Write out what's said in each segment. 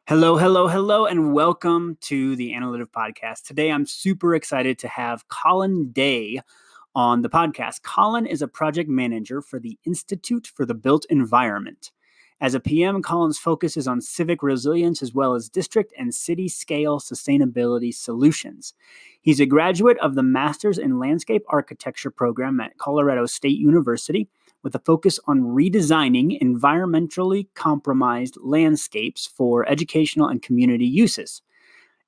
Hello, hello, hello, and welcome to the Analytic Podcast. Today, I'm super excited to have Colin Day on the podcast. Colin is a project manager for the Institute for the Built Environment. As a PM, Colin's focus is on civic resilience as well as district and city scale sustainability solutions. He's a graduate of the Masters in Landscape Architecture program at Colorado State University, with a focus on redesigning environmentally compromised landscapes for educational and community uses.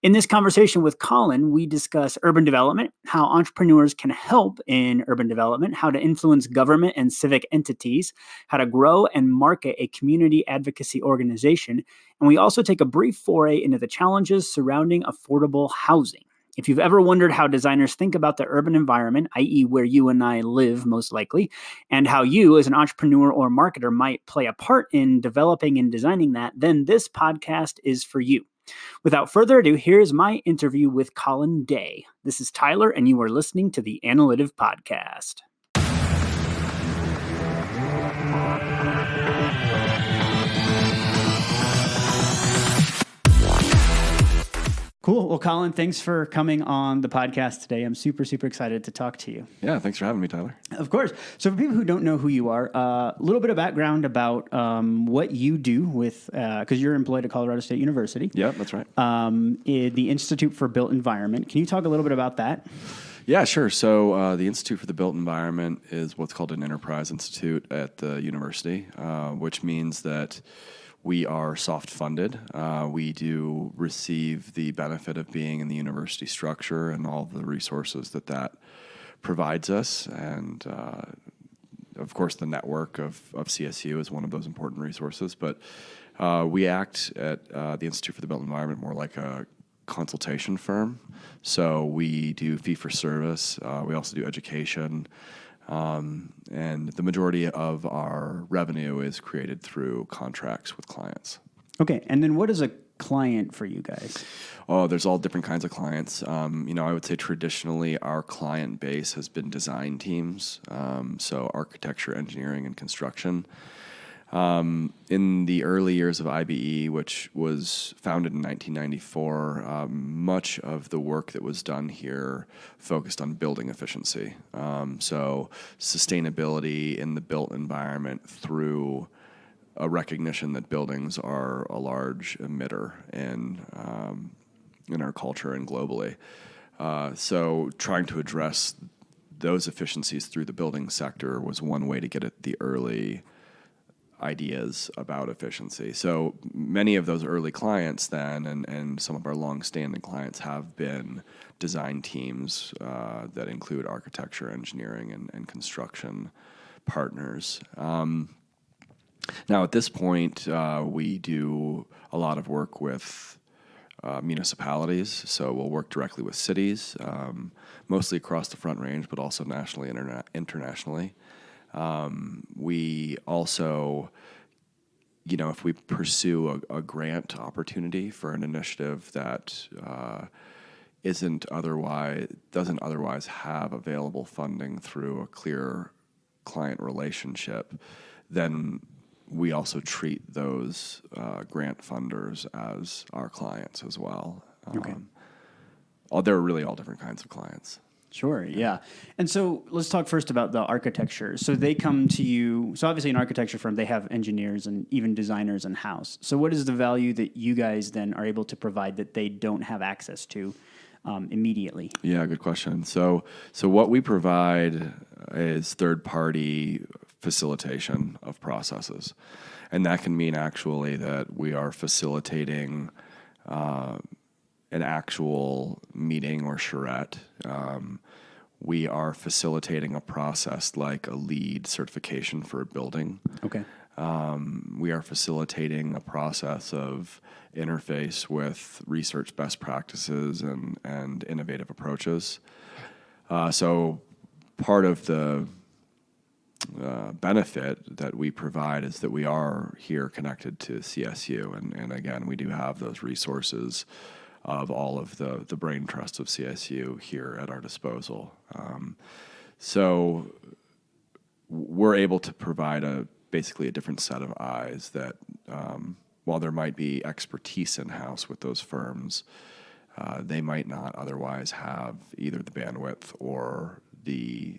In this conversation with Colin, we discuss urban development, how entrepreneurs can help in urban development, how to influence government and civic entities, how to grow and market a community advocacy organization, and we also take a brief foray into the challenges surrounding affordable housing. If you've ever wondered how designers think about the urban environment, i.e. where you and I live most likely, and how you as an entrepreneur or marketer might play a part in developing and designing that, then this podcast is for you. Without further ado, here's my interview with Colin Day. This is Tyler, and you are listening to the Analytic Podcast. Cool. Well, Colin, thanks for coming on the podcast today. I'm super excited to talk to you. Yeah, thanks for having me, Tyler. Of course. So for people who don't know who you are, a little bit of background about what you do with, because you're employed at Colorado State University. Yeah, that's right. The Institute for Built Environment. Can you talk a little bit about that? Yeah, sure. So the Institute for the Built Environment is what's called an enterprise institute at the university, which means that we are soft funded. We do receive the benefit of being in the university structure and all the resources that provides us. And of course, the network of CSU is one of those important resources. But we act at the Institute for the Built Environment more like a consultation firm. So we do fee for service. We also do education. And the majority of our revenue is created through contracts with clients. Okay, and then what is a client for you guys? Oh, there's all different kinds of clients. I would say traditionally our client base has been design teams, so architecture, engineering, and construction. In the early years of IBE, which was founded in 1994, much of the work that was done here focused on building efficiency. So sustainability in the built environment through a recognition that buildings are a large emitter in our culture and globally. So trying to address those efficiencies through the building sector was one way to get at the early ideas about efficiency. So many of those early clients then and some of our long-standing clients have been design teams that include architecture, engineering, and construction partners. Now at this point, we do a lot of work with municipalities, so we'll work directly with cities, mostly across the Front Range, but also nationally and internationally. We also, if we pursue a grant opportunity for an initiative that doesn't otherwise have available funding through a clear client relationship, then we also treat those grant funders as our clients as well. Okay. They're really all different kinds of clients. Sure, yeah. And so let's talk first about the architecture. So they come to you, so obviously an architecture firm, they have engineers and even designers in-house. So what is the value that you guys then are able to provide that they don't have access to immediately? Yeah, good question. So what we provide is third-party facilitation of processes. And that can mean actually that we are facilitating an actual meeting or charrette. We are facilitating a process like a LEED certification for a building. Okay. We are facilitating a process of interface with research best practices and innovative approaches. So part of the benefit that we provide is that we are here connected to CSU. And again, we do have those resources of all of the brain trust of CSU here at our disposal. So we're able to provide basically a different set of eyes that while there might be expertise in-house with those firms, they might not otherwise have either the bandwidth or the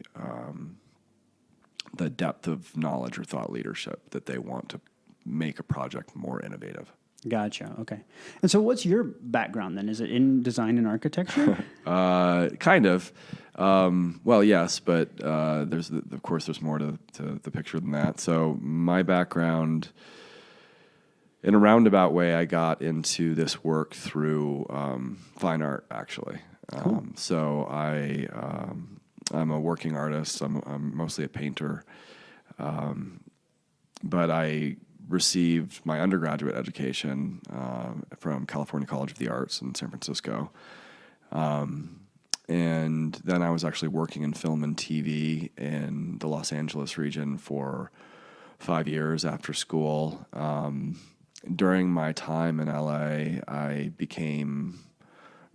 depth of knowledge or thought leadership that they want to make a project more innovative. Gotcha. Okay. And so what's your background then? Is it in design and architecture? Kind of. Well, yes, but of course there's more to the picture than that. So my background, in a roundabout way, I got into this work through fine art, actually. Cool. So I'm a working artist. I'm mostly a painter, but I received my undergraduate education from California College of the Arts in San Francisco. And then I was actually working in film and TV in the Los Angeles region for 5 years after school. During my time in LA, I became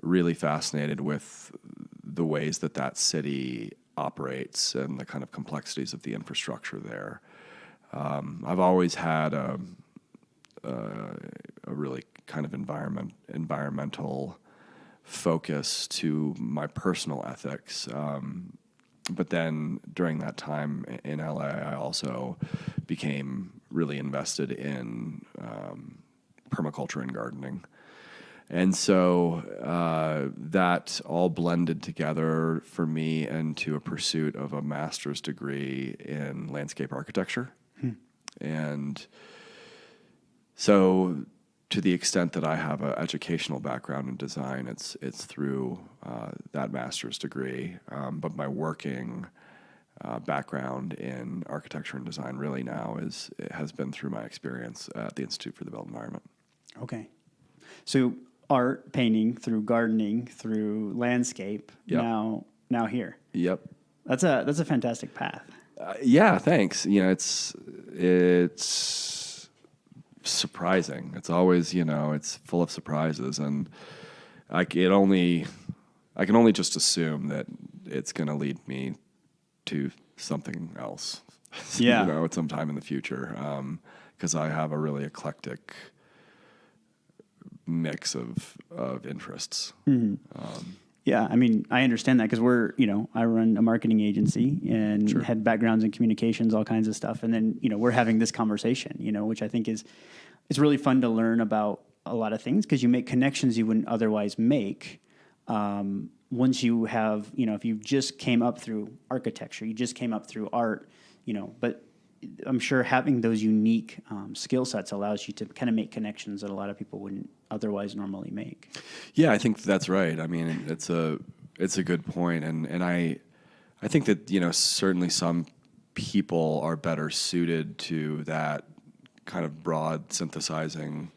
really fascinated with the ways that city operates and the kind of complexities of the infrastructure there. I've always had a really kind of environmental focus to my personal ethics. But then during that time in LA, I also became really invested in permaculture and gardening. And so that all blended together for me into a pursuit of a master's degree in landscape architecture. And so to the extent that I have an educational background in design, it's through that master's degree. But my working background in architecture and design really now has been through my experience at the Institute for the Built Environment. Okay. So art, painting, through gardening, through landscape, Yep. now here. Yep. That's a fantastic path. Yeah, thanks. It's surprising. It's always, it's full of surprises, and I can only just assume that it's going to lead me to something else. Yeah. At some time in the future, because I have a really eclectic mix of interests. Mm-hmm. Yeah, I mean, I understand that because I run a marketing agency and Sure. had backgrounds in communications, all kinds of stuff. And then, we're having this conversation, which I think it's really fun to learn about a lot of things because you make connections you wouldn't otherwise make. Once you have, if you just came up through architecture, you just came up through art, but I'm sure having those unique skill sets allows you to kind of make connections that a lot of people wouldn't otherwise normally make. Yeah, I think that's right. I mean, it's a good point, and I think that certainly some people are better suited to that kind of broad synthesizing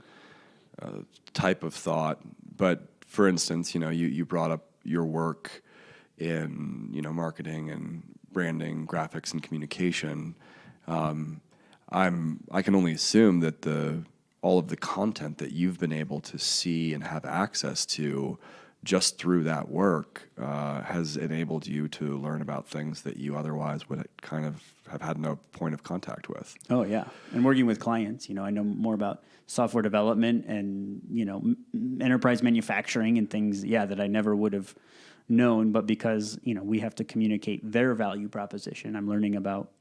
type of thought. But for instance, you brought up your work in marketing and branding, graphics, and communication. I can only assume that all of the content that you've been able to see and have access to just through that work has enabled you to learn about things that you otherwise would kind of have had no point of contact with. Oh, yeah. And working with clients, I know more about software development and, enterprise manufacturing and things, that I never would have known. But because, we have to communicate their value proposition, I'm learning about,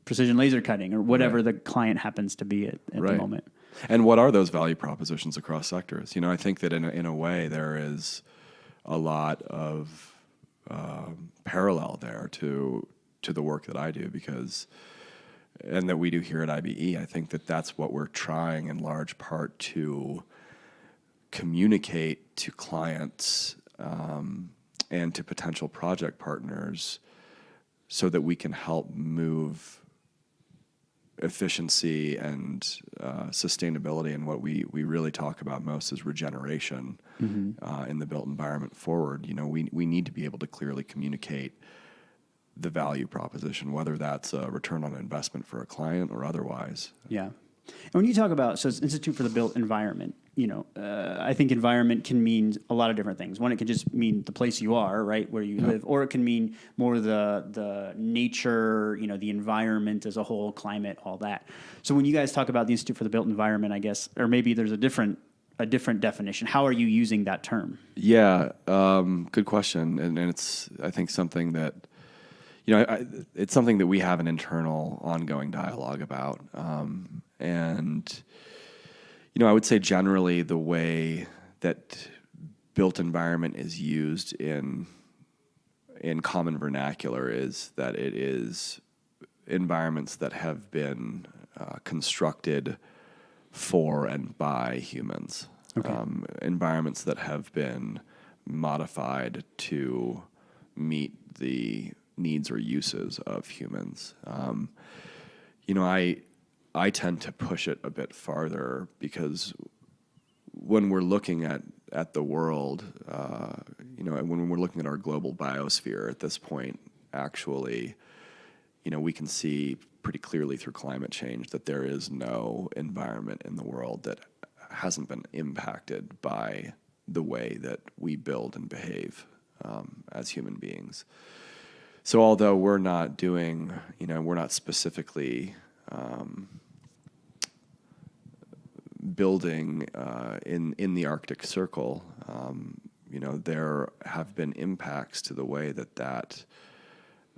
precision laser cutting or whatever the client happens to be at the moment. And what are those value propositions across sectors? I think that in a way there is a lot of parallel there to the work that I do and that we do here at IBE. I think that that's what we're trying in large part to communicate to clients and to potential project partners so that we can help move efficiency and sustainability, and what we really talk about most is regeneration in the built environment forward. We need to be able to clearly communicate the value proposition, whether that's a return on investment for a client or otherwise. Yeah. And when you talk about, so it's Institute for the Built Environment, I think environment can mean a lot of different things. One, it can just mean the place you are, right, where you live, or it can mean more the nature, the environment as a whole, climate, all that. So when you guys talk about the Institute for the Built Environment, I guess, or maybe there's a different definition. How are you using that term? Yeah, good question, and it's, I think, something that, it's something that we have an internal, ongoing dialogue about, and I would say generally the way that built environment is used in common vernacular is that it is environments that have been constructed for and by humans. Okay. Environments that have been modified to meet the needs or uses of humans. I tend to push it a bit farther because when we're looking at the world, when we're looking at our global biosphere at this point, actually, we can see pretty clearly through climate change that there is no environment in the world that hasn't been impacted by the way that we build and behave as human beings. So although we're not doing, we're not specifically building in the Arctic Circle, there have been impacts to the way that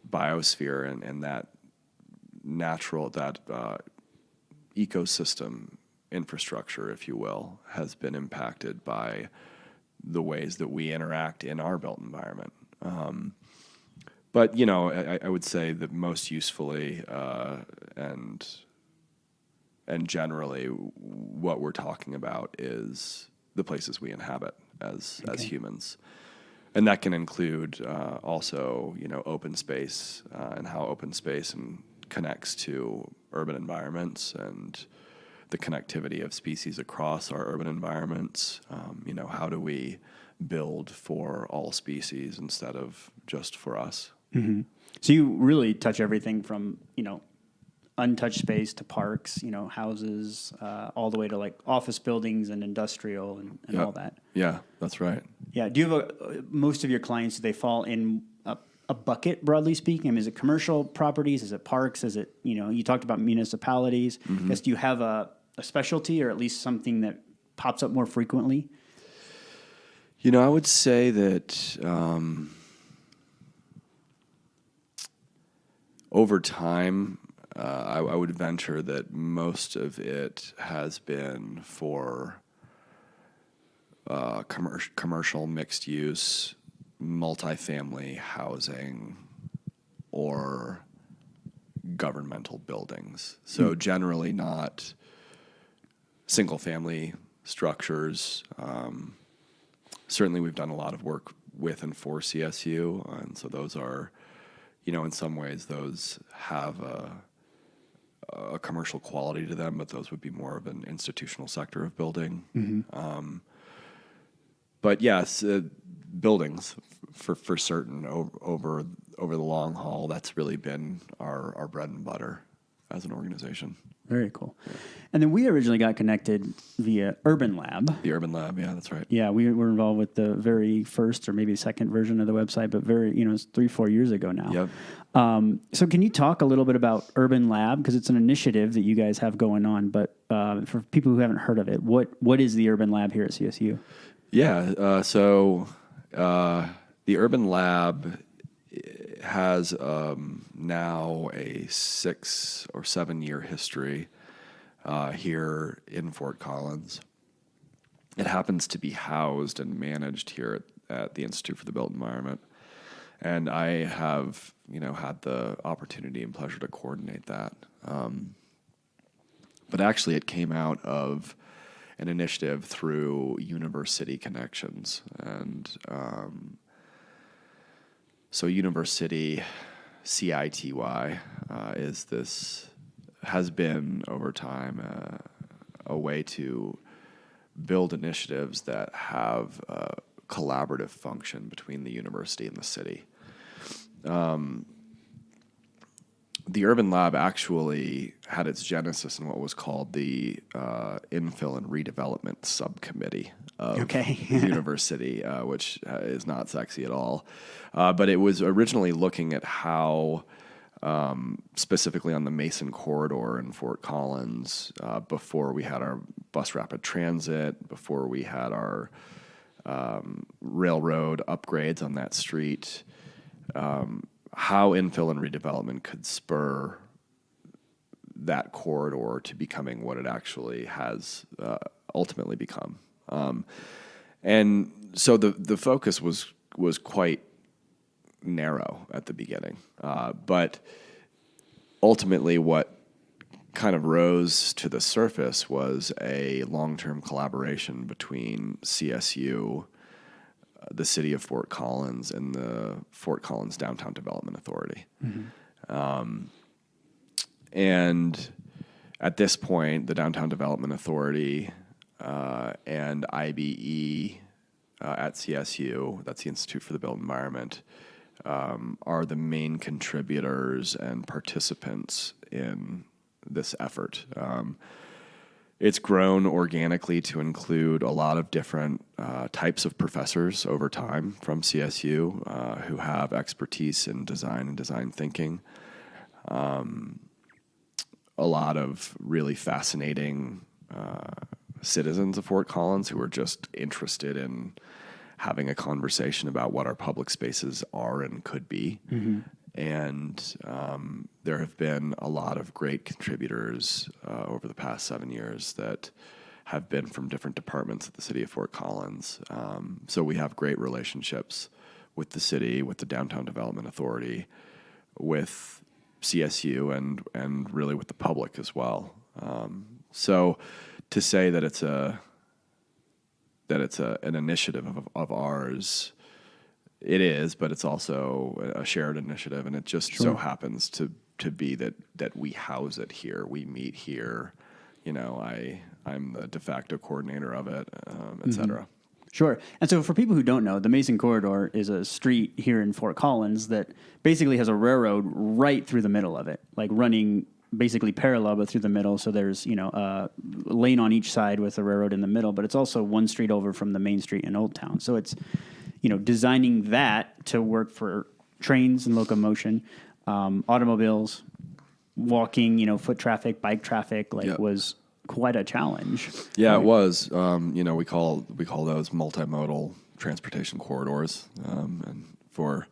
biosphere and that natural, ecosystem infrastructure, if you will, has been impacted by the ways that we interact in our built environment. But I would say that most usefully and generally, what we're talking about is the places we inhabit as humans, and that can include also open space and how open space connects to urban environments and the connectivity of species across our urban environments. How do we build for all species instead of just for us? Mm-hmm. So you really touch everything from untouched space to parks, houses, all the way to like office buildings and industrial and all that. Yeah, that's right. Yeah. Do you have most of your clients, do they fall in a bucket, broadly speaking? I mean, is it commercial properties? Is it parks? Is it, you talked about municipalities. Mm-hmm. I guess, do you have a specialty or at least something that pops up more frequently? I would say that over time, I would venture that most of it has been for commercial mixed use, multifamily housing, or governmental buildings. So generally not single family structures. Certainly we've done a lot of work with and for CSU, and so those are, in some ways those have a commercial quality to them, but those would be more of an institutional sector of building. Mm-hmm. But yes, buildings for certain over the long haul. That's really been our bread and butter as an organization. Very cool. Yeah. And then we originally got connected via Urban Lab. The Urban Lab, yeah, that's right. Yeah, we were involved with the very first or maybe second version of the website, but it's 3-4 years ago now. Yep. So can you talk a little bit about Urban Lab? Because it's an initiative that you guys have going on, but for people who haven't heard of it, what is the Urban Lab here at CSU? Yeah, so the Urban Lab has now a 6 or 7 year history here in Fort Collins. It happens to be housed and managed here at the Institute for the Built Environment, and I have had the opportunity and pleasure to coordinate that. But actually, it came out of an initiative through University Connections, and so University CITY has been over time a way to build initiatives that have a collaborative function between the university and the city. the Urban Lab actually had its genesis in what was called the Infill and Redevelopment Subcommittee of the university, which is not sexy at all. But it was originally looking at how, specifically on the Mason corridor in Fort Collins, before we had our bus rapid transit, before we had our railroad upgrades on that street, how infill and redevelopment could spur that corridor to becoming what it actually has ultimately become. And so the focus was quite narrow at the beginning. But ultimately what kind of rose to the surface was a long-term collaboration between CSU, the city of Fort Collins, and the Fort Collins Downtown Development Authority. Mm-hmm. And at this point, the Downtown Development Authority and IBE at CSU, that's the Institute for the Built Environment, are the main contributors and participants in this effort. It's grown organically to include a lot of different types of professors over time from CSU who have expertise in design and design thinking. A lot of really fascinating citizens of Fort Collins who are just interested in having a conversation about what our public spaces are and could be. Mm-hmm. And there have been a lot of great contributors over the past 7 years that have been from different departments at the city of Fort Collins. So we have great relationships with the city, with the Downtown Development Authority, with CSU, and really with the public as well. So to say that it's an initiative of ours, it is, but it's also a shared initiative, and it just so happens to be that we house it here, we meet here. You know, I'm the de facto coordinator of it, et cetera. Sure. And so for people who don't know, the Mason Corridor is a street here in Fort Collins that basically has a railroad right through the middle of it, like running basically parallel but through the middle. So there's, a lane on each side with a railroad in the middle, but it's also one street over from the main street in Old Town. So it's, designing that to work for trains and locomotion, automobiles, walking, foot traffic, bike traffic, was quite a challenge. Yeah, it was. We call those multimodal transportation corridors, and for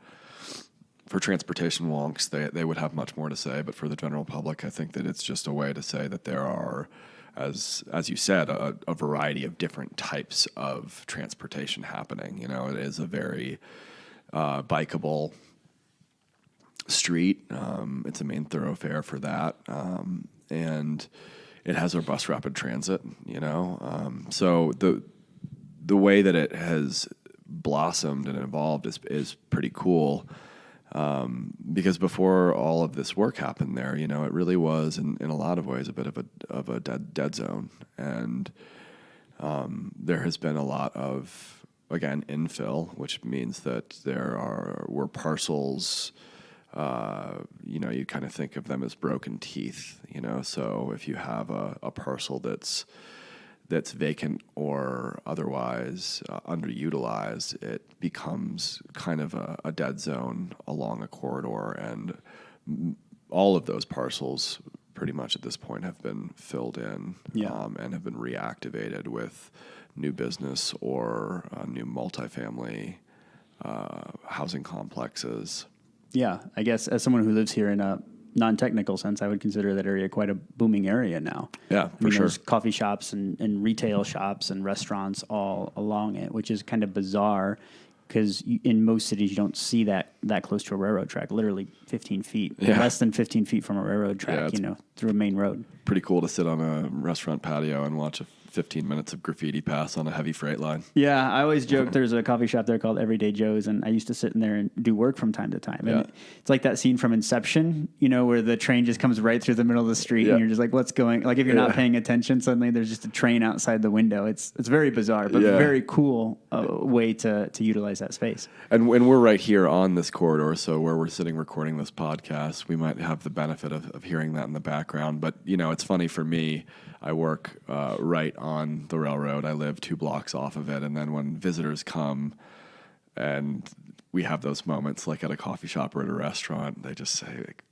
transportation wonks, they would have much more to say. But for the general public, I think that it's just a way to say that there are, as you said, a variety of different types of transportation happening. It is a very bikeable street. It's a main thoroughfare for that, and it has our bus rapid transit. So the way that it has blossomed and evolved is pretty cool. Because before all of this work happened there, it really was in a lot of ways a bit of a dead zone. And there has been a lot of, again, infill, which means that were parcels, you kind of think of them as broken teeth, so if you have a parcel that's vacant or otherwise underutilized, it becomes kind of a dead zone along a corridor, and all of those parcels pretty much at this point have been filled in and have been reactivated with new business or new multifamily housing complexes. Yeah, I guess as someone who lives here in a non-technical sense, I would consider that area quite a booming area now. Yeah, for sure. There's coffee shops and retail shops and restaurants all along it, which is kind of bizarre because in most cities you don't see that close to a railroad track, literally 15 feet, less than 15 feet from a railroad track, through a main road. Pretty cool to sit on a restaurant patio and watch 15 minutes of graffiti pass on a heavy freight line. Yeah, I always joke there's a coffee shop there called Everyday Joe's, and I used to sit in there and do work from time to time. And it's like that scene from Inception, where the train just comes right through the middle of the street, and you're just like, what's going? Like if you're not paying attention, suddenly there's just a train outside the window. It's very bizarre, but very cool way to utilize that space. And when we're right here on this corridor, so where we're sitting recording this podcast, we might have the benefit of hearing that in the background. But it's funny for me. I work right on the railroad. I live 2 blocks off of it. And then when visitors come and we have those moments like at a coffee shop or at a restaurant, they just say, like,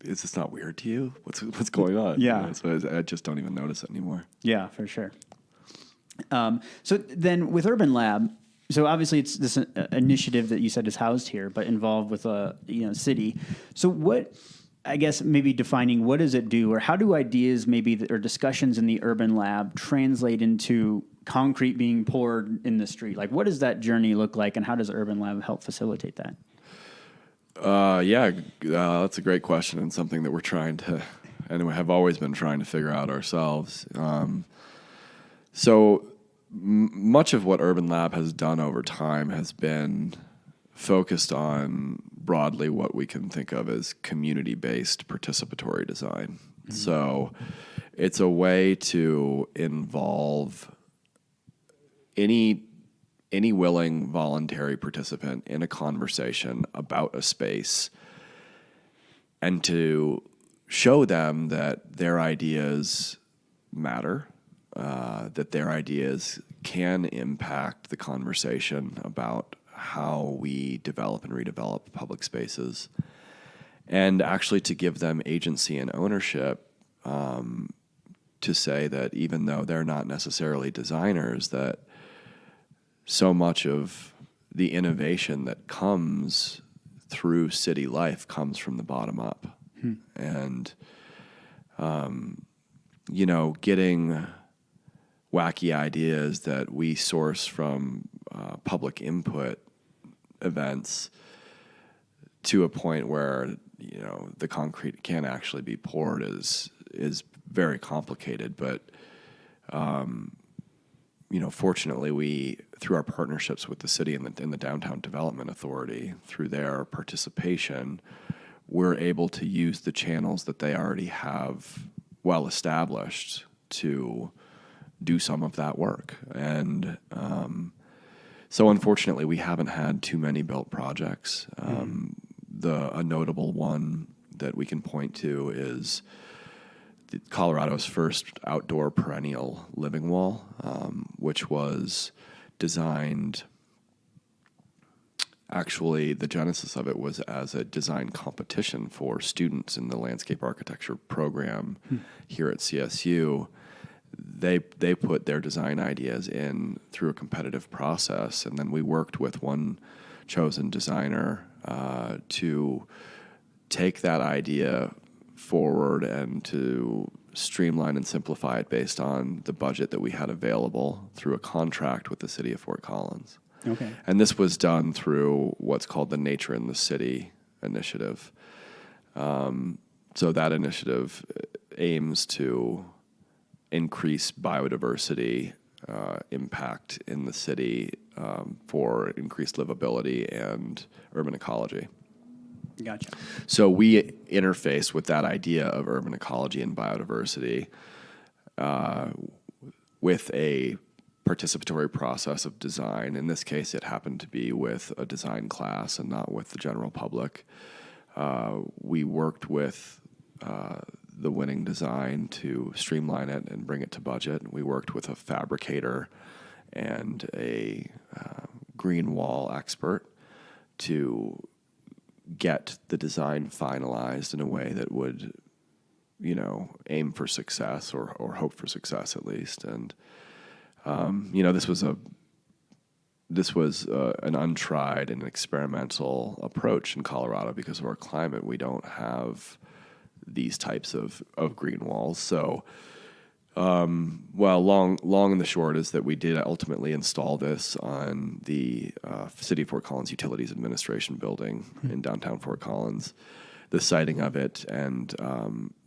is this not weird to you? What's going on? Yeah. So I just don't even notice it anymore. Yeah, for sure. So then with Urban Lab, so obviously it's this initiative that you said is housed here, but involved with a city. So what... I guess maybe defining what does it do, or how do ideas or discussions in the Urban Lab translate into concrete being poured in the street? Like, what does that journey look like, and how does Urban Lab help facilitate that? That's a great question, and something that we're trying to, and we have always been trying to figure out ourselves. Much of what Urban Lab has done over time has been focused on broadly what we can think of as community-based participatory design. Mm-hmm. So it's a way to involve any willing voluntary participant in a conversation about a space and to show them that their ideas matter, that their ideas can impact the conversation about how we develop and redevelop public spaces, and actually to give them agency and ownership, to say that even though they're not necessarily designers, that so much of the innovation that comes through city life comes from the bottom up. And, getting wacky ideas that we source from public input events to a point where the concrete can actually be poured is very complicated. But fortunately, we, through our partnerships with the city and the Downtown Development Authority, through their participation, we're able to use the channels that they already have well established to do some of that work. And so unfortunately, we haven't had too many built projects. A notable one that we can point to is Colorado's first outdoor perennial living wall, which was designed. Actually, the genesis of it was as a design competition for students in the landscape architecture program here at CSU. They put their design ideas in through a competitive process, and then we worked with one chosen designer to take that idea forward and to streamline and simplify it based on the budget that we had available through a contract with the city of Fort Collins. Okay. And this was done through what's called the Nature in the City initiative. So that initiative aims to increase biodiversity impact in the city for increased livability and urban ecology. Gotcha. So we interface with that idea of urban ecology and biodiversity with a participatory process of design. In this case, it happened to be with a design class and not with the general public. We worked with the winning design to streamline it and bring it to budget. We worked with a fabricator and a green wall expert to get the design finalized in a way that would, aim for success or hope for success at least. And this was an untried and experimental approach in Colorado because of our climate. We don't have these types of green walls. So, long and the short is that we did ultimately install this on the City of Fort Collins Utilities Administration building in downtown Fort Collins. The siting of it and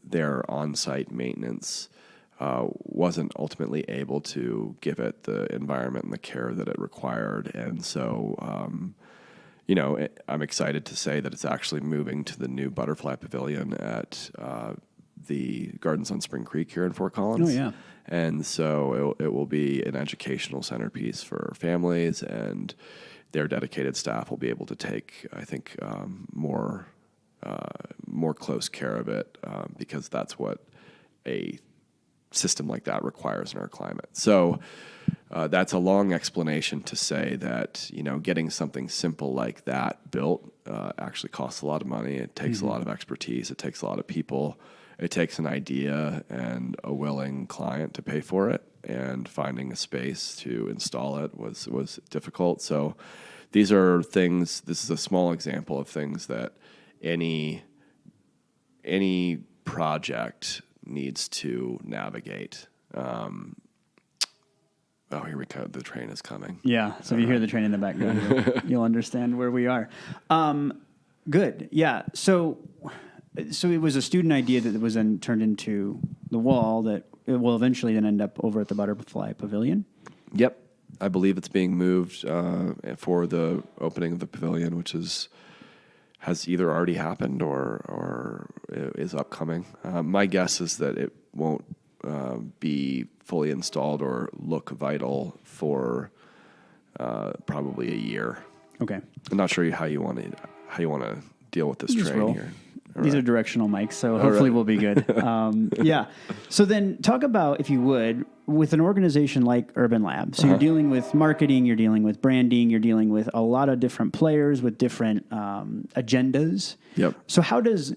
their on-site maintenance wasn't ultimately able to give it the environment and the care that it required. And so, I'm excited to say that it's actually moving to the new Butterfly Pavilion at the Gardens on Spring Creek here in Fort Collins. Oh, yeah. And so it will be an educational centerpiece for families, and their dedicated staff will be able to take, I think, more close care of it, because that's what a system like that requires in our climate. So that's a long explanation to say that, getting something simple like that built actually costs a lot of money. It takes a lot of expertise. It takes a lot of people. It takes an idea and a willing client to pay for it, and finding a space to install it was difficult. So these are things, this is a small example of things that any project needs to navigate. Here we go. The train is coming. Yeah. So if you hear the train in the background, you'll understand where we are. Good. Yeah. So it was a student idea that was then turned into the wall that it will eventually then end up over at the Butterfly Pavilion. Yep. I believe it's being moved for the opening of the pavilion, which has either already happened or is upcoming. My guess is that it won't be fully installed or look vital for probably a year. Okay. I'm not sure how you want to deal with this train here. These are directional mics, so hopefully we'll be good. Yeah. So then talk about, if you would, with an organization like Urban Lab. So you're dealing with marketing, you're dealing with branding, you're dealing with a lot of different players with different agendas. Yep. So how does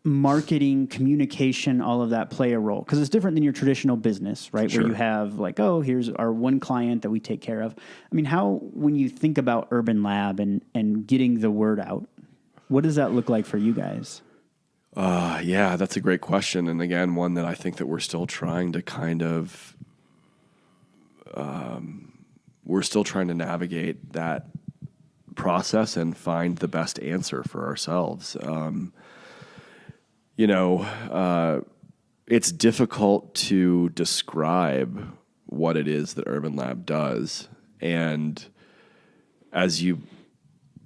marketing, communication, all of that play a role? Because it's different than your traditional business, right? Sure. Where you have like, here's our one client that we take care of. I mean, when you think about Urban Lab and getting the word out, what does that look like for you guys? Yeah, that's a great question. And again, one that I think that we're still trying to navigate that process and find the best answer for ourselves. It's difficult to describe what it is that Urban Lab does. And as you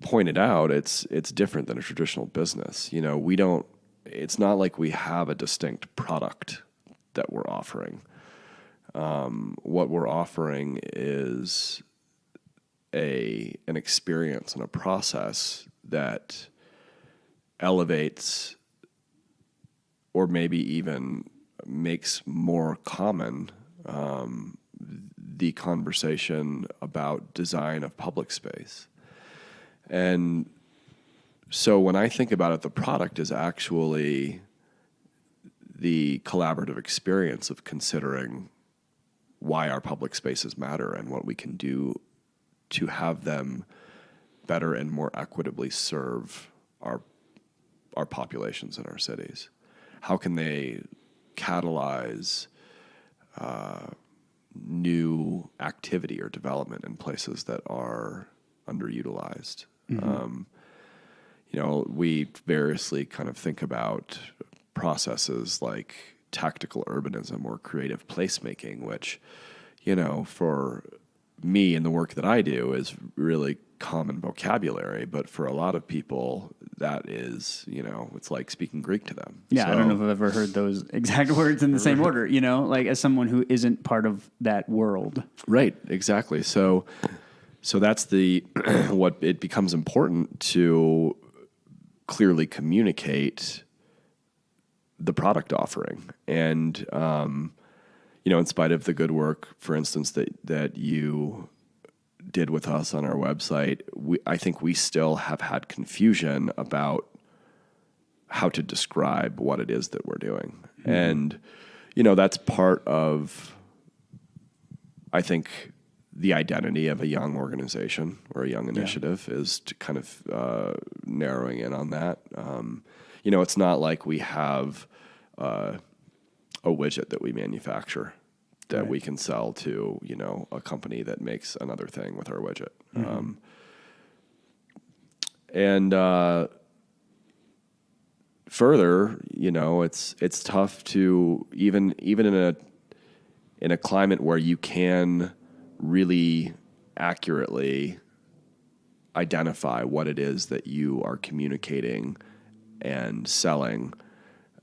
pointed out, it's different than a traditional business. It's not like we have a distinct product that we're offering. What we're offering is an experience and a process that elevates or maybe even makes more common the conversation about design of public space. And so when I think about it, the product is actually the collaborative experience of considering why our public spaces matter and what we can do to have them better and more equitably serve our populations in our cities. How can they catalyze new activity or development in places that are underutilized? Mm-hmm. We variously kind of think about processes like tactical urbanism or creative placemaking, which, for me and the work that I do is really common vocabulary, but for a lot of people that is, it's like speaking Greek to them. Yeah, so, I don't know if I've ever heard those exact words in the same order, like as someone who isn't part of that world. Right, exactly. So that's what it becomes important to clearly communicate the product offering. And, in spite of the good work, for instance, that you did with us on our website, I think we still have had confusion about how to describe what it is that we're doing. Mm-hmm. And, that's part of, I think, the identity of a young organization or a young initiative is to kind of narrowing in on that. It's not like we have a widget that we manufacture that we can sell to, a company that makes another thing with our widget. Mm-hmm. Further, it's tough to even in in a climate where you can really accurately identify what it is that you are communicating and selling.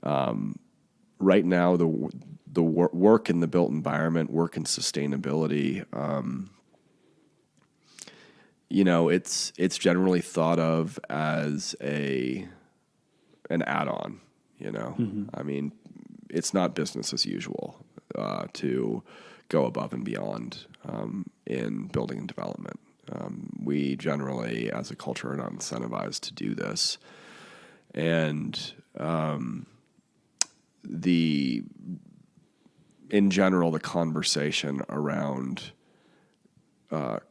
Right now, the work in the built environment, work in sustainability, it's generally thought of as an add-on. I mean, it's not business as usual to go above and beyond in building and development. We generally, as a culture, are not incentivized to do this, and in general, the conversation around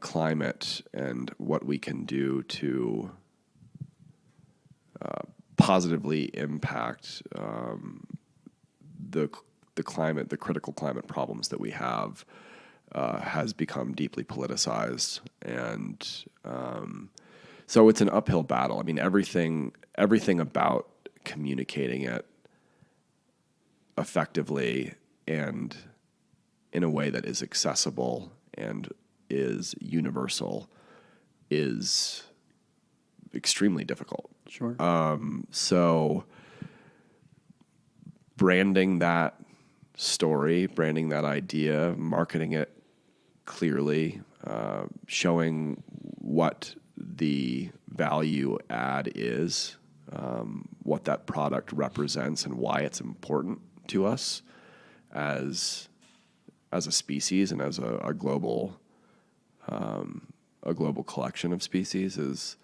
climate and what we can do to positively impact the climate, the critical climate problems that we have, has become deeply politicized, and so it's an uphill battle. I mean, everything about communicating it effectively and in a way that is accessible and is universal is extremely difficult. Sure. So branding that story, branding that idea, marketing it clearly, showing what the value add is, what that product represents and why it's important to us as a species and as a global collection of species is,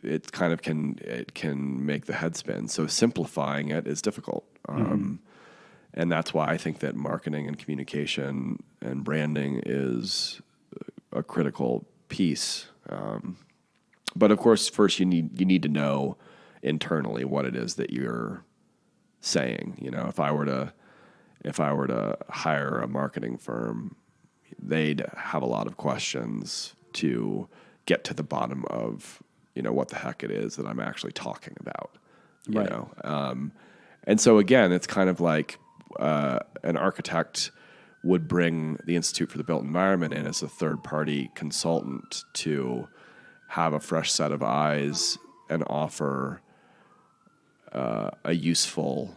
it kind of can make the head spin. So simplifying it is difficult. And that's why I think that marketing and communication and branding is a critical piece. But of course, first you need to know internally what it is that you're saying. If I were to hire a marketing firm, they'd have a lot of questions to get to the bottom of what the heck it is that I'm actually talking about. Right. And so again, it's kind of like an architect would bring the Institute for the Built Environment in as a third-party consultant to have a fresh set of eyes and offer a useful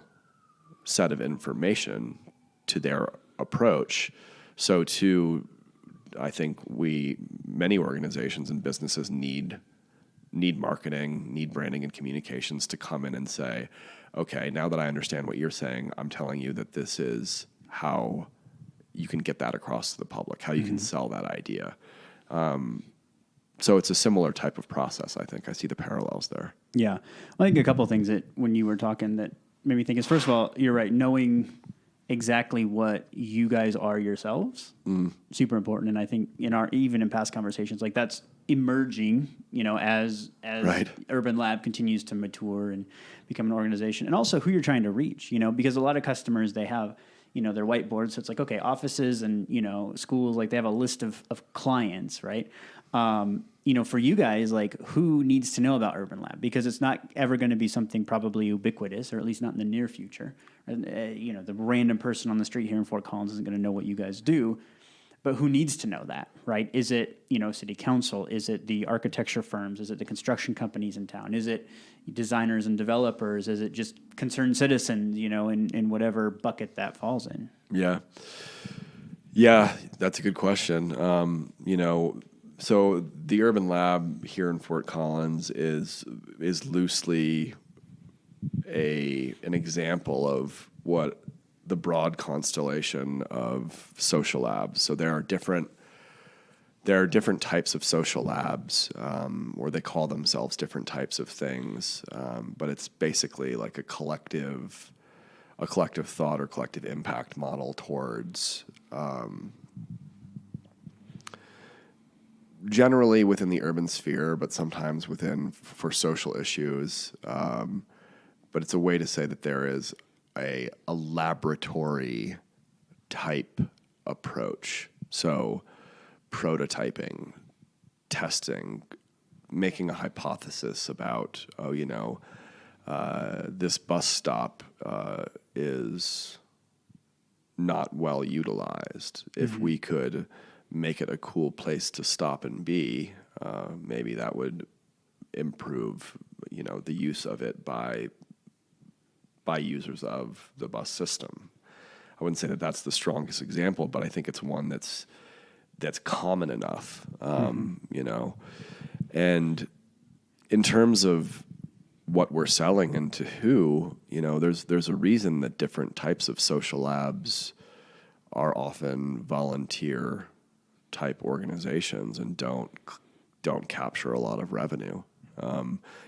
set of information to their approach. So too, I think many organizations and businesses need marketing, need branding and communications to come in and say, okay, now that I understand what you're saying, I'm telling you that this is how you can get that across to the public, how you can sell that idea. So it's a similar type of process, I think. I see the parallels there. Yeah. I think a couple of things that when you were talking that made me think is, first of all, you're right, knowing exactly what you guys are yourselves, super important. And I think even in past conversations, like that's emerging, as Right. Urban Lab continues to mature and become an organization, and also who you're trying to reach, because a lot of customers, they have, their whiteboards. So it's like, okay, offices and, schools, like they have a list of clients, right? For you guys, like who needs to know about Urban Lab? Because it's not ever going to be something probably ubiquitous, or at least not in the near future. The random person on the street here in Fort Collins isn't going to know what you guys do, but who needs to know that, right? Is it, city council? Is it the architecture firms? Is it the construction companies in town? Is it designers and developers? Is it just concerned citizens, in whatever bucket that falls in? Yeah. Yeah, that's a good question. So the Urban Lab here in Fort Collins is loosely an example of what the broad constellation of social labs. So there are different types of social labs, or they call themselves different types of things, but it's basically like a collective thought or collective impact model towards generally within the urban sphere, but sometimes for social issues. But it's a way to say that there is a laboratory type approach. So prototyping, testing, making a hypothesis about, this bus stop is not well utilized. If we could make it a cool place to stop and be, maybe that would improve, the use of it by users of the bus system. I wouldn't say that that's the strongest example, but I think it's one that's common enough, And in terms of what we're selling and to who, there's a reason that different types of social labs are often volunteer type organizations and don't capture a lot of revenue.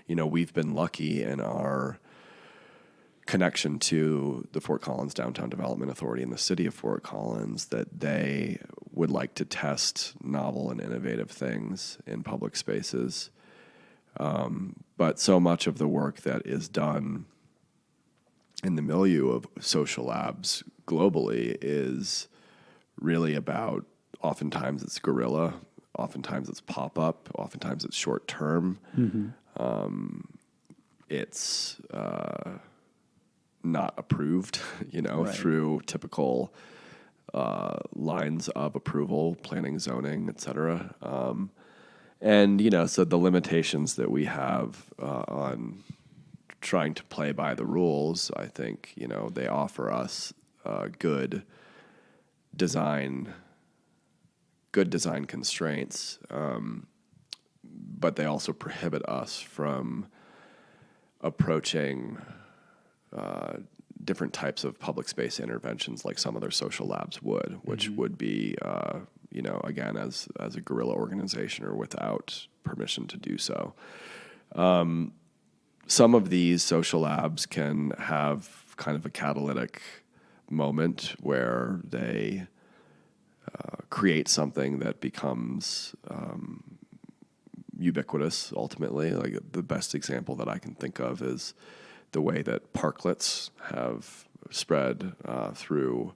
We've been lucky in our connection to the Fort Collins Downtown Development Authority and the city of Fort Collins that they would like to test novel and innovative things in public spaces. But so much of the work that is done in the milieu of social labs globally is really about, oftentimes it's guerrilla, oftentimes it's pop-up, oftentimes it's short-term. It's not approved, Right. through typical lines of approval, planning, zoning, et cetera. So the limitations that we have on trying to play by the rules, I think, they offer us good design constraints, but they also prohibit us from approaching different types of public space interventions like some other social labs would, which would be, again, as a guerrilla organization or without permission to do so. Some of these social labs can have kind of a catalytic moment where they create something that becomes ubiquitous ultimately. Like the best example that I can think of is the way that parklets have spread through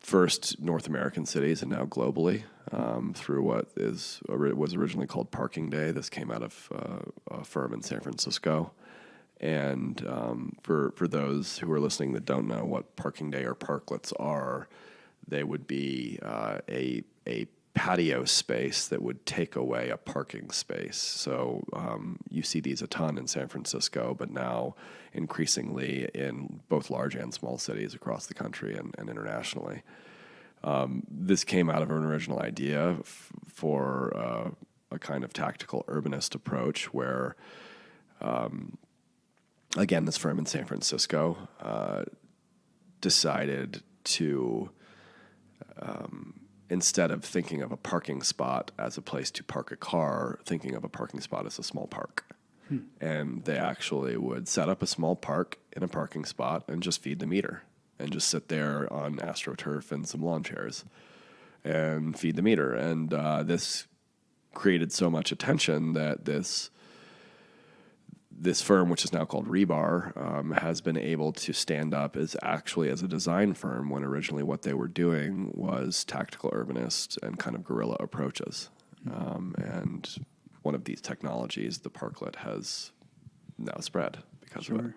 first North American cities and now globally through what was originally called Parking Day. This came out of a firm in San Francisco. And for those who are listening that don't know what Parking Day or parklets are, they would be a patio space that would take away a parking space. So you see these a ton in San Francisco, but now increasingly in both large and small cities across the country and internationally. This came out of an original idea for a kind of tactical urbanist approach where, again, this firm in San Francisco decided to instead of thinking of a parking spot as a place to park a car, thinking of a parking spot as a small park. And they actually would set up a small park in a parking spot and just feed the meter and just sit there on AstroTurf and some lawn chairs and feed the meter. And this created so much attention that this firm, which is now called Rebar, has been able to stand up as a design firm when originally what they were doing was tactical urbanist and kind of guerrilla approaches. And one of these technologies, the parklet, has now spread because of it.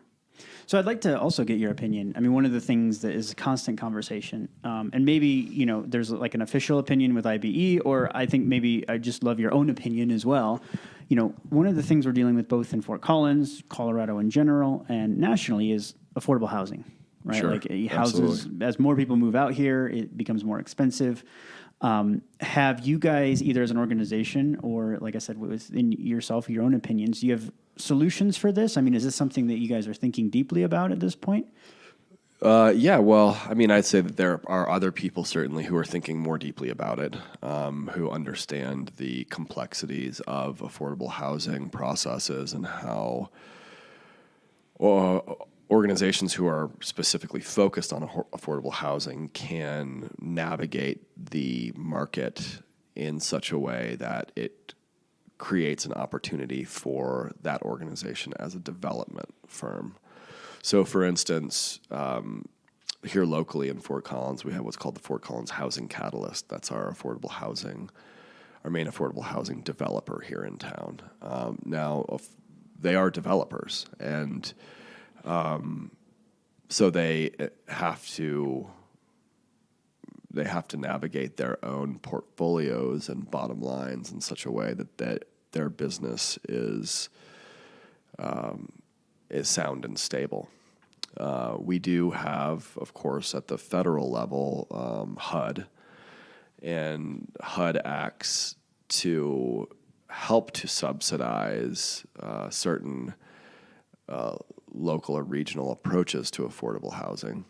So I'd like to also get your opinion. I mean, one of the things that is a constant conversation, and maybe, there's like an official opinion with IBE, or I think maybe I just love your own opinion as well. One of the things we're dealing with both in Fort Collins, Colorado in general, and nationally is affordable housing, right? Sure, Like houses, absolutely. As more people move out here, it becomes more expensive. Have you guys, either as an organization or, like I said, within yourself, your own opinions, do you have solutions for this? I mean, is this something that you guys are thinking deeply about at this point? Yeah, well, I mean, I'd say that there are other people certainly who are thinking more deeply about it, who understand the complexities of affordable housing processes and how organizations who are specifically focused on affordable housing can navigate the market in such a way that it creates an opportunity for that organization as a development firm. So, for instance, here locally in Fort Collins, we have what's called the Fort Collins Housing Catalyst. That's our main affordable housing developer here in town. Now, they are developers, and So they have to navigate their own portfolios and bottom lines in such a way that their business is sound and stable. We do have, of course, at the federal level, HUD, and HUD acts to help to subsidize certain local or regional approaches to affordable housing.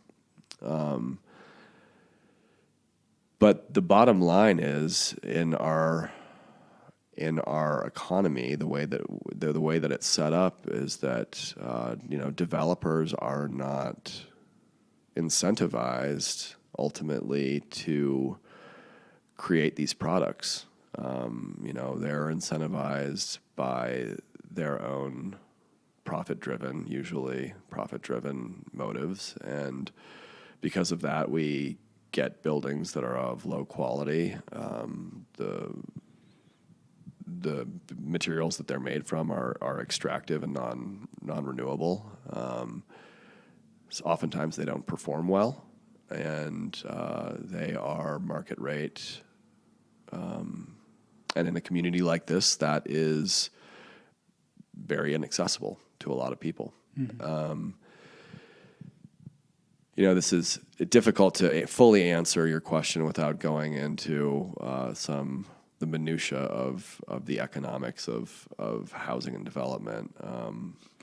But the bottom line is, in our economy, the way that it's set up is that developers are not incentivized ultimately to create these products. They're incentivized by their own usually profit-driven motives, and because of that, we get buildings that are of low quality. The materials that they're made from are extractive and non-renewable. So oftentimes they don't perform well, and they are market rate. And in a community like this, that is very inaccessible to a lot of people. Mm-hmm. This is difficult to fully answer your question without going into the minutia of the economics of housing and development,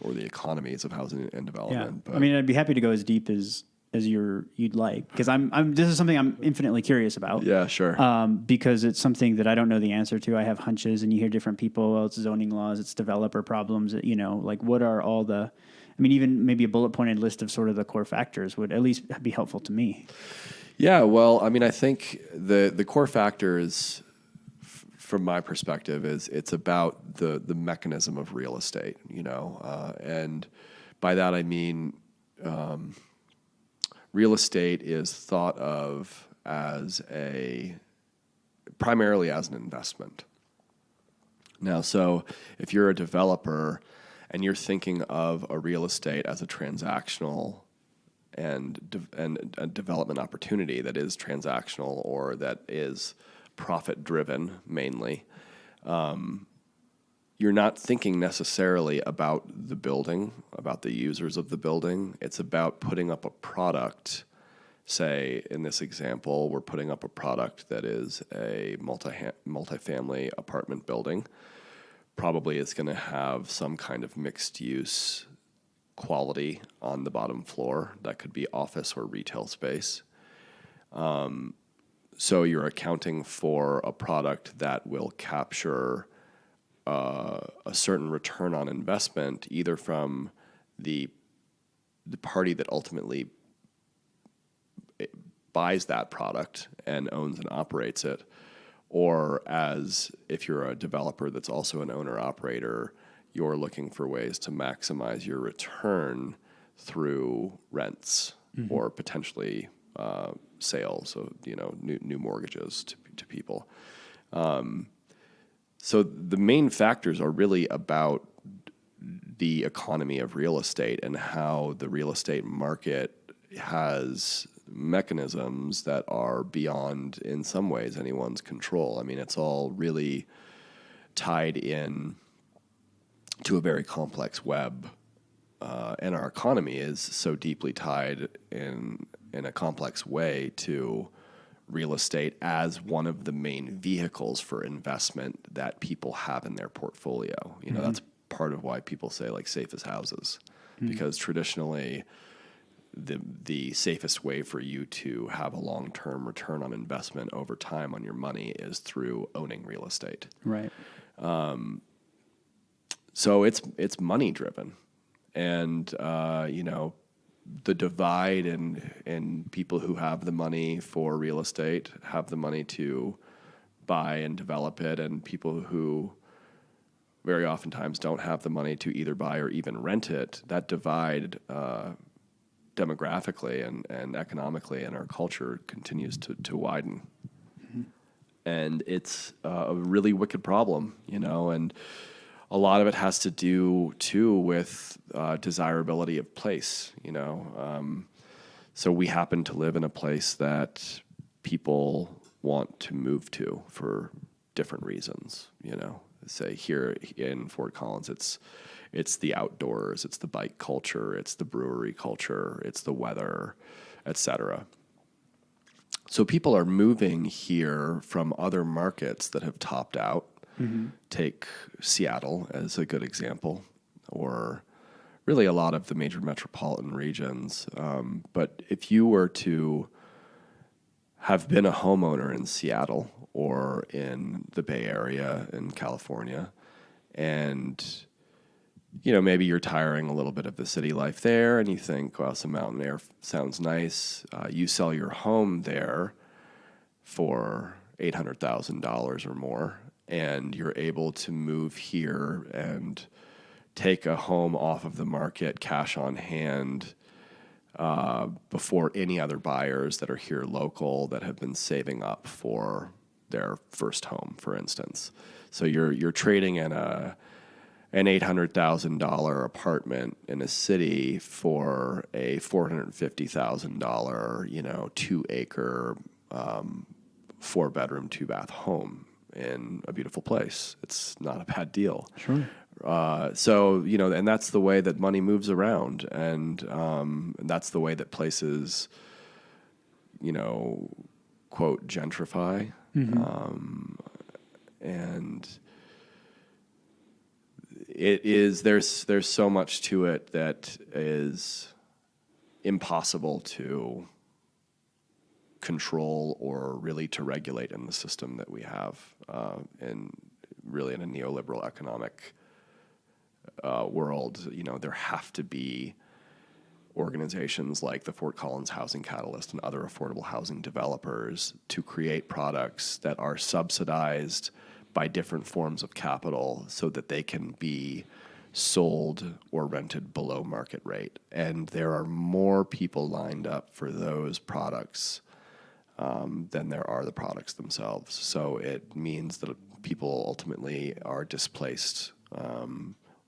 or the economies of housing and development. Yeah. But I'd be happy to go as deep as you'd like, because this is something I'm infinitely curious about. Yeah, sure. Because it's something that I don't know the answer to. I have hunches, and you hear different people. Well, it's zoning laws, it's developer problems. What are all the? Even maybe a bullet pointed list of sort of the core factors would at least be helpful to me. Yeah, well, I think the core factors, from my perspective, is it's about the mechanism of real estate, and by that I mean real estate is thought of primarily as an investment. Now, so if you're a developer and you're thinking of a real estate as a transactional and a development opportunity that is transactional or that is profit-driven mainly, you're not thinking necessarily about the building, about the users of the building. It's about putting up a product. Say, in this example, we're putting up a product that is a multifamily apartment building. Probably it's going to have some kind of mixed-use quality on the bottom floor. That could be office or retail space. So you're accounting for a product that will capture a certain return on investment, either from the party that ultimately buys that product and owns and operates it, or as if you're a developer that's also an owner-operator, you're looking for ways to maximize your return through rents, mm-hmm. or potentially sales of new mortgages to people. So the main factors are really about the economy of real estate and how the real estate market has mechanisms that are beyond, in some ways, anyone's control. It's all really tied in to a very complex web, and our economy is so deeply tied in a complex way to real estate as one of the main vehicles for investment that people have in their portfolio. Mm-hmm. That's part of why people say safe as houses, mm-hmm. because traditionally the safest way for you to have a long-term return on investment over time on your money is through owning real estate. Right. So it's money driven, and the divide in people who have the money for real estate, have the money to buy and develop it, and people who very oftentimes don't have the money to either buy or even rent it. That divide demographically and economically in our culture continues to widen. Mm-hmm. And it's a really wicked problem, and a lot of it has to do too with desirability of place. So we happen to live in a place that people want to move to for different reasons. Say here in Fort Collins, it's the outdoors, it's the bike culture, it's the brewery culture, it's the weather, etc. So people are moving here from other markets that have topped out. Mm-hmm. Take Seattle as a good example, or really a lot of the major metropolitan regions. But if you were to have been a homeowner in Seattle or in the Bay Area in California, and maybe you're tiring a little bit of the city life there, and you think, well, some mountain air sounds nice. You sell your home there for $800,000 or more, and you're able to move here and take a home off of the market, cash on hand, before any other buyers that are here local that have been saving up for their first home, for instance. So you're trading in an $800,000 apartment in a city for a $450,000, 2-acre, 4-bedroom, 2-bath home in a beautiful place. It's not a bad deal. Sure. So, and that's the way that money moves around. And that's the way that places, quote, gentrify. Mm-hmm. And there's so much to it that is impossible to control or really to regulate in the system that we have, and really in a neoliberal economic world. There have to be organizations like the Fort Collins Housing Catalyst and other affordable housing developers to create products that are subsidized by different forms of capital so that they can be sold or rented below market rate. And there are more people lined up for those products than there are the products themselves. So it means that people ultimately are displaced,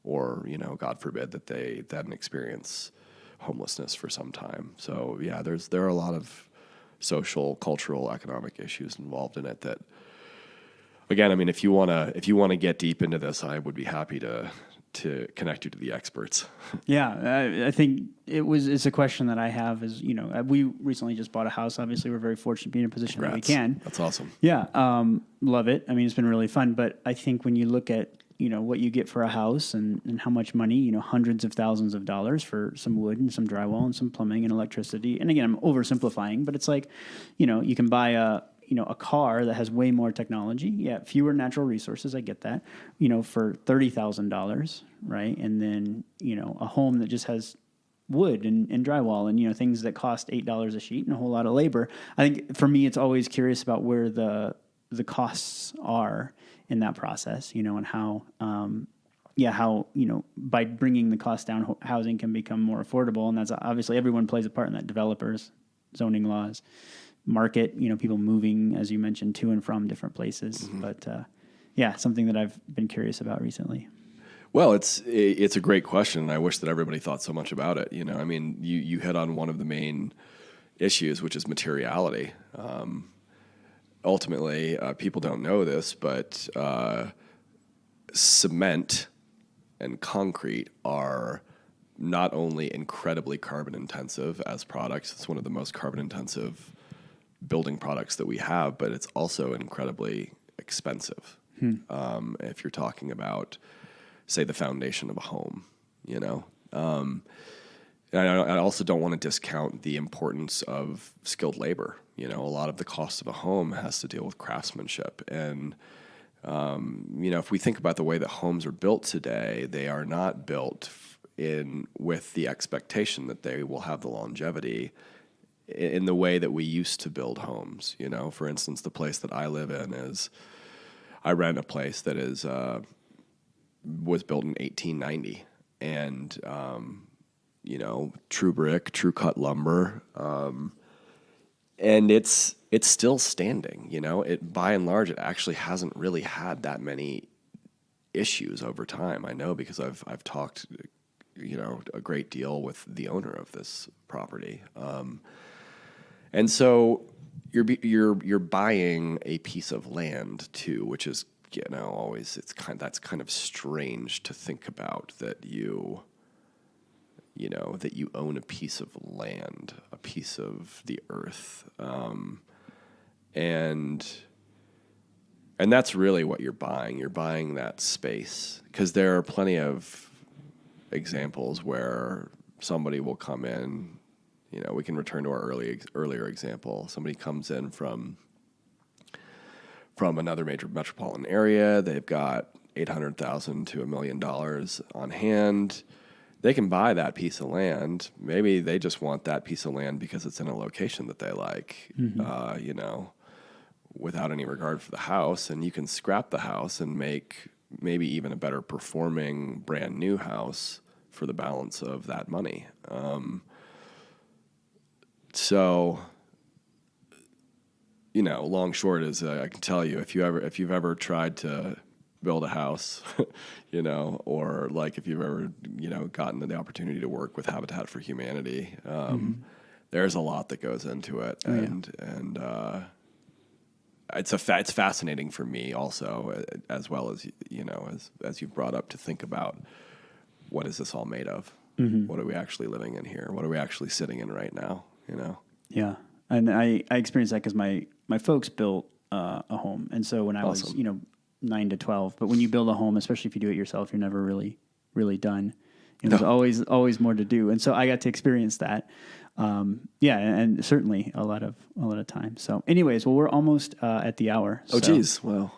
or, God forbid, that they then experience homelessness for some time. So yeah, there are a lot of social, cultural, economic issues involved in it that, again, I mean, if you want to get deep into this, I would be happy to connect you to the experts. Yeah, I think it's a question that I have is, we recently just bought a house. Obviously, we're very fortunate to be in a position Congrats. that we can. That's awesome. Yeah, love it. I mean, it's been really fun. But I think when you look at, what you get for a house and how much money, hundreds of thousands of dollars for some wood and some drywall and some plumbing and electricity. And again, I'm oversimplifying, but it's like, you can buy a car that has way more technology. Yeah, fewer natural resources. I get that. For $30,000, right? And then a home that just has wood and drywall and things that cost $8 a sheet and a whole lot of labor. I think for me, it's always curious about where the costs are in that process. And how by bringing the cost down, housing can become more affordable. And that's obviously everyone plays a part in that. Developers, zoning laws, market, people moving, as you mentioned, to and from different places. Mm-hmm. But something that I've been curious about recently. Well, it's a great question, and I wish that everybody thought so much about it. I mean, you hit on one of the main issues, which is materiality. Ultimately, people don't know this, but cement and concrete are not only incredibly carbon intensive as products. It's one of the most carbon intensive building products that we have, but it's also incredibly expensive. If you're talking about, say, the foundation of a home, And I also don't want to discount the importance of skilled labor. A lot of the cost of a home has to deal with craftsmanship. And, if we think about the way that homes are built today, they are not built with the expectation that they will have the longevity in the way that we used to build homes. For instance, the place that I live in I rent a place that was built in 1890, and true brick, true cut lumber, and it's still standing. It by and large, it actually hasn't really had that many issues over time. I know because I've talked a great deal with the owner of this property. And so you're buying a piece of land too, which is, always that's kind of strange to think about, that you own a piece of land, a piece of the earth. And that's really what you're buying. You're buying that space, because there are plenty of examples where somebody will come in. We can return to our earlier example. Somebody comes in from another major metropolitan area. They've got $800,000 to $1 million on hand. They can buy that piece of land. Maybe they just want that piece of land because it's in a location that they like, without any regard for the house. And you can scrap the house and make maybe even a better performing brand new house for the balance of that money. So, long short is, I can tell you, if you've ever tried to build a house, or like if you've ever, gotten the opportunity to work with Habitat for Humanity, there's a lot that goes into it. It's fascinating for me also, as well as, as you've brought up, to think about, what is this all made of? What are we actually living in here? What are we actually sitting in right now? Yeah. And I experienced that because my folks built a home. And so when I was, 9 to 12, but when you build a home, especially if you do it yourself, you're never really, really done. There's always more to do. And so I got to experience that. And certainly a lot of time. So anyways, we're almost at the hour. Oh, geez. Well,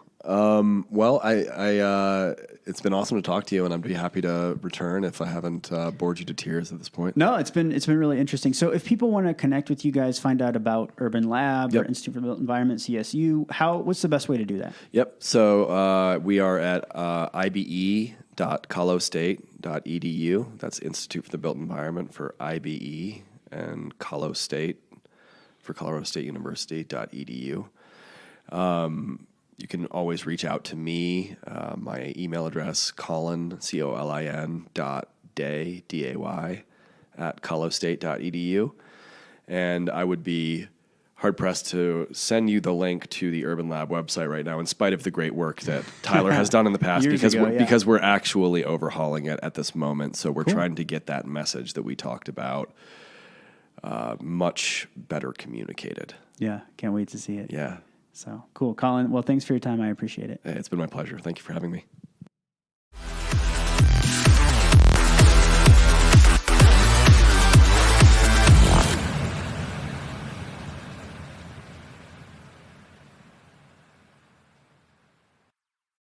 it's been awesome to talk to you, and I'd be happy to return if I haven't bored you to tears at this point. No, it's been really interesting. So if people want to connect with you guys, find out about Urban Lab or Institute for the Built Environment, CSU, what's the best way to do that? Yep. So we are at ibe.colostate.edu. That's Institute for the Built Environment for IBE, and Colo State for Colorado State University.edu. You can always reach out to me. My email address, Colin, COLIN, .day, DAY, at colostate.edu. And I would be hard-pressed to send you the link to the Urban Lab website right now, in spite of the great work that Tyler has done in the past, because we're actually overhauling it at this moment. So we're trying to get that message that we talked about much better communicated. Yeah, can't wait to see it. Yeah. So cool. Colin, well, thanks for your time. I appreciate it. Hey, it's been my pleasure. Thank you for having me.